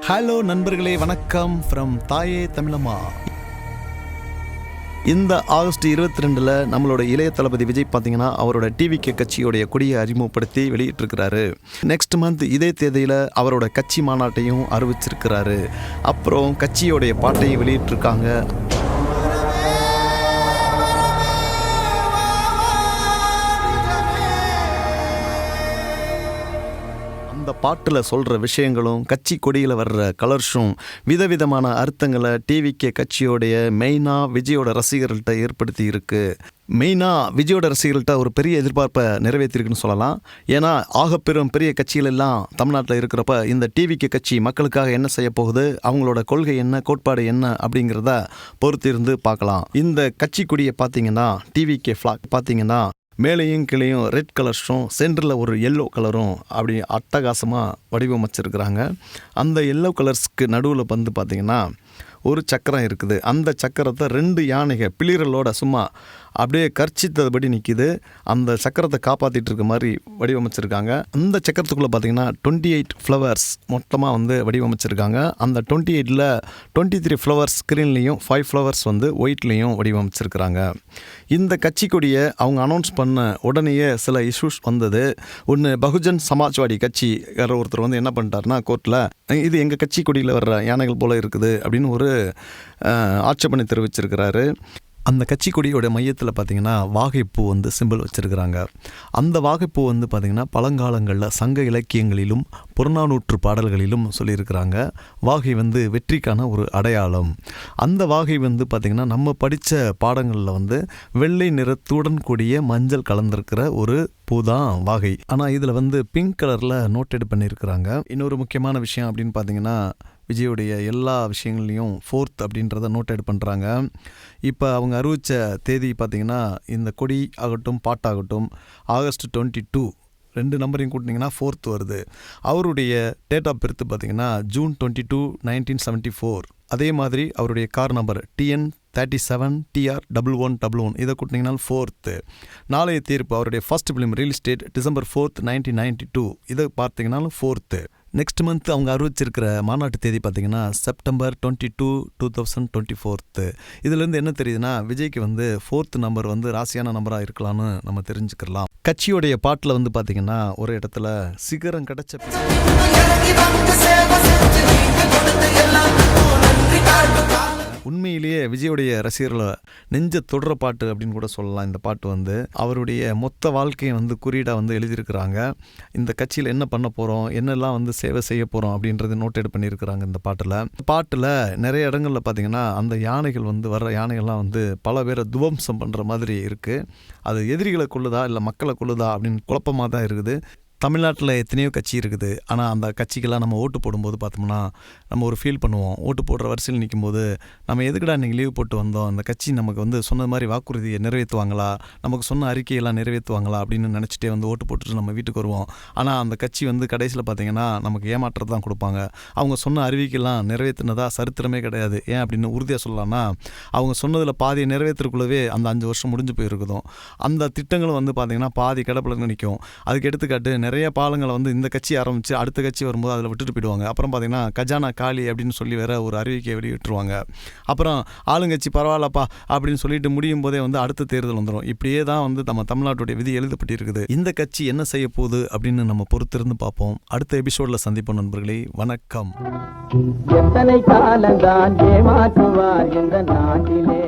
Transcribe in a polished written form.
Hello நண்பர்களே, வணக்கம் from தாயே தமிழம்மா. இந்த ஆகஸ்ட் 22 நம்மளோட இளைய தளபதி விஜய் பார்த்தீங்கன்னா அவரோட டிவிகே கட்சியோடைய கொடியை அறிமுகப்படுத்தி வெளியிட்டிருக்கிறாரு. நெக்ஸ்ட் மந்த் இதே தேதியில் அவரோட கட்சி மாநாட்டையும் அறிவிச்சிருக்கிறாரு. அப்புறம் கட்சியோடைய பாட்டையும் வெளியிட்டிருக்காங்க. அந்த பாட்டில் சொல்கிற விஷயங்களும் கட்சி கொடியில் வர்ற கலர்ஸும் விதவிதமான அர்த்தங்களை டிவிகே கட்சியோடைய மெயினாக விஜயோட ரசிகர்கள்ட்ட ஏற்படுத்தி இருக்கு. மெயினாக விஜயோட ரசிகர்கள்ட்ட ஒரு பெரிய எதிர்பார்ப்பை நிறைவேற்றிருக்குன்னு சொல்லலாம். ஏன்னா ஆகப்பெரும் பெரிய கட்சிகள் எல்லாம் தமிழ்நாட்டில் இருக்கிறப்ப இந்த டிவிகே கட்சி மக்களுக்காக என்ன செய்ய போகுது, அவங்களோட கொள்கை என்ன, கோட்பாடு என்ன அப்படிங்கிறத பொறுத்து இருந்து பார்க்கலாம். இந்த கட்சி கொடியை பார்த்தீங்கன்னா டிவிகே ஃப்ளாக் பார்த்தீங்கன்னா மேலேயும் கீழேயும் ரெட் கலர்ஸும் சென்டரில் ஒரு எல்லோ கலரும் அப்படி அட்டகாசமாக வடிவமைச்சிருக்கிறாங்க. அந்த எல்லோ கலர்ஸ்க்கு நடுவில் வந்து பார்த்திங்கன்னா ஒரு சக்கரம் இருக்குது. அந்த சக்கரத்தை 2 யானைகள் பிளிரலோட சும்மா அப்படியே கர்ச்சித்தபடி நிற்கிது. அந்த சக்கரத்தை காப்பாற்றிட்டு இருக்க மாதிரி வடிவமைச்சிருக்காங்க. அந்த சக்கரத்துக்குள்ளே பார்த்தீங்கன்னா 28 ஃப்ளவர்ஸ் மொத்தமாக வந்து வடிவமைச்சிருக்காங்க. அந்த 28ல் 23 ஃப்ளவர்ஸ் ஸ்க்ரீன்லேயும் 5 ஃப்ளவர்ஸ் வந்து ஒயிட்லேயும் வடிவமைச்சிருக்கிறாங்க. இந்த கட்சி கொடியை அவங்க அனௌன்ஸ் பண்ண உடனேயே சில இஷ்யூஸ் வந்தது. ஒன்று, பகுஜன் சமாஜ்வாடி கட்சி ஒருத்தர் வந்து என்ன பண்ணிட்டாருன்னா கோர்ட்டில், இது எங்கள் கட்சி கொடியில் வர்ற யானைகள் போல் இருக்குது அப்படின்னு ஒரு ஆட்சேபனை தெரிவிச்சிருக்கிறாரு. அந்த கட்சி கொடியோட மையத்தில் பார்த்திங்கன்னா வாகைப்பூ வந்து சிம்பிள் வச்சுருக்கிறாங்க. அந்த வாகைப்பூ வந்து பார்த்திங்கன்னா பழங்காலங்களில் சங்க இலக்கியங்களிலும் புறநானூற்று பாடல்களிலும் சொல்லியிருக்கிறாங்க. வாகை வந்து வெற்றிக்கான ஒரு அடையாளம். அந்த வாகை வந்து பார்த்திங்கன்னா நம்ம படித்த பாடங்களில் வந்து வெள்ளை நிறத்துடன் கூடிய மஞ்சள் கலந்திருக்கிற ஒரு பூ தான் வாகை. ஆனால் இதில் வந்து பிங்க் கலரில் நோட்டெட் பண்ணியிருக்கிறாங்க. இன்னொரு முக்கியமான விஷயம் அப்படின்னு பார்த்திங்கன்னா விஜயோடைய எல்லா விஷயங்கள்லையும் 4th அப்படின்றத நோட்டெட் பண்ணுறாங்க. இப்போ அவங்க அறிவித்த தேதி பார்த்திங்கன்னா இந்த கொடி ஆகட்டும் பாட்டாகட்டும் ஆகஸ்ட் 22 2 நம்பரையும் கூட்டினீங்கன்னா 4th வருது. அவருடைய டேட் ஆஃப் பர்த் பார்த்திங்கன்னா ஜூன் 22, 1974. அதே மாதிரி அவருடைய கார் நம்பர் TN 37 TR 1111. இதை கூட்டினீங்கன்னா 4th. நாளைய தீர்ப்பு அவருடைய first film release date December 4th, 1992. இதை பார்த்தீங்கன்னாலும் 4th. நெக்ஸ்ட் மந்த் அவங்க அறிவிச்சிருக்கிற மாநாட்டு தேதி பார்த்தீங்கன்னா செப்டம்பர் 22, 2024. இதுலேருந்து என்ன தெரியுதுன்னா விஜய்க்கு வந்து 4th நம்பர் வந்து ராசியான நம்பராக இருக்கலாம்னு நம்ம தெரிஞ்சுக்கலாம். கட்சியோடைய பாட்டில் வந்து பார்த்தீங்கன்னா ஒரு இடத்துல சிகரம் கிடைச்ச உண்மையிலேயே விஜயோடைய ரசிகர்களை நெஞ்ச தொடர பாட்டு அப்படின்னு கூட சொல்லலாம். இந்த பாட்டு வந்து அவருடைய மொத்த வாழ்க்கையை வந்து குறியீடாக வந்து எழுதியிருக்கிறாங்க. இந்த கட்சியில் என்ன பண்ண போகிறோம், என்னெல்லாம் வந்து சேவை செய்ய போகிறோம் அப்படின்றது நோட்டெட் பண்ணியிருக்கிறாங்க. இந்த பாட்டில் நிறைய இடங்களில் பார்த்திங்கன்னா அந்த யானைகள் வந்து வர்ற யானைகள்லாம் வந்து பல பேரை துவம்சம் பண்ணுற மாதிரி இருக்குது. அது எதிரிகளை கொள்ளுதா இல்லை மக்களை கொள்ளுதா அப்படின்னு குழப்பமாக தான் இருக்குது. தமிழ்நாட்டில் எத்தனையோ கட்சி இருக்குது. ஆனால் அந்த கட்சிக்கெல்லாம் நம்ம ஓட்டு போடும்போது பார்த்தோம்னா நம்ம ஒரு ஃபீல் பண்ணுவோம். ஓட்டு போடுற வரிசையில் நிற்கும்போது நம்ம எதுக்குடா இன்றைக்கி லீவ் போட்டு வந்தோம், அந்த கட்சி நமக்கு வந்து சொன்ன மாதிரி வாக்குறுதியை நிறைவேற்றுவாங்களா, நமக்கு சொன்ன அறிக்கையெல்லாம் நிறைவேற்றுவாங்களா அப்படின்னு நினச்சிட்டே வந்து ஓட்டு போட்டுட்டு நம்ம வீட்டுக்கு வருவோம். ஆனால் அந்த கட்சி வந்து கடைசியில் பார்த்திங்கன்னா நமக்கு ஏமாற்றத்தை தான் கொடுப்பாங்க. அவங்க சொன்ன அறிவிக்கையெல்லாம் நிறைவேற்றினதா சரித்திரமே கிடையாது. ஏன் அப்படின்னு உறுதியாக சொல்லலாம்னா அவங்க சொன்னதில் பாதியை நிறைவேற்றுக்குள்ளவே அந்த 5 வருஷம் முடிஞ்சு போயிருக்குதும். அந்த திட்டங்களும் வந்து பார்த்திங்கன்னா பாதி கிடப்பில் நிற்கும். அதுக்கு எடுத்துக்காட்டு நிறைய பாலங்களை வந்து இந்த கட்சி ஆரம்பித்து அடுத்த கட்சி வரும்போது அதில் விட்டுட்டு போயிடுவாங்க. அப்புறம் பார்த்திங்கன்னா கஜானா காலி அப்படின்னு சொல்லி வேற ஒரு அறிவிக்கையை வெளியிட்டுருவாங்க. அப்புறம் ஆளுங்கட்சி பரவாயில்லப்பா அப்படின்னு சொல்லிட்டு முடியும் போதே வந்து அடுத்த தேர்தல் வந்துடும். இப்படியே தான் வந்து நம்ம தமிழ்நாட்டுடைய விதி எழுதப்பட்டிருக்குது. இந்த கட்சி என்ன செய்ய போகுது அப்படின்னு நம்ம பொறுத்திருந்து பார்ப்போம். அடுத்த எபிசோடில் சந்திப்போம் நண்பர்களே. வணக்கம். எத்தனை காலந்தான் ஏமாற்றுவார் இந்த நாட்டிலே.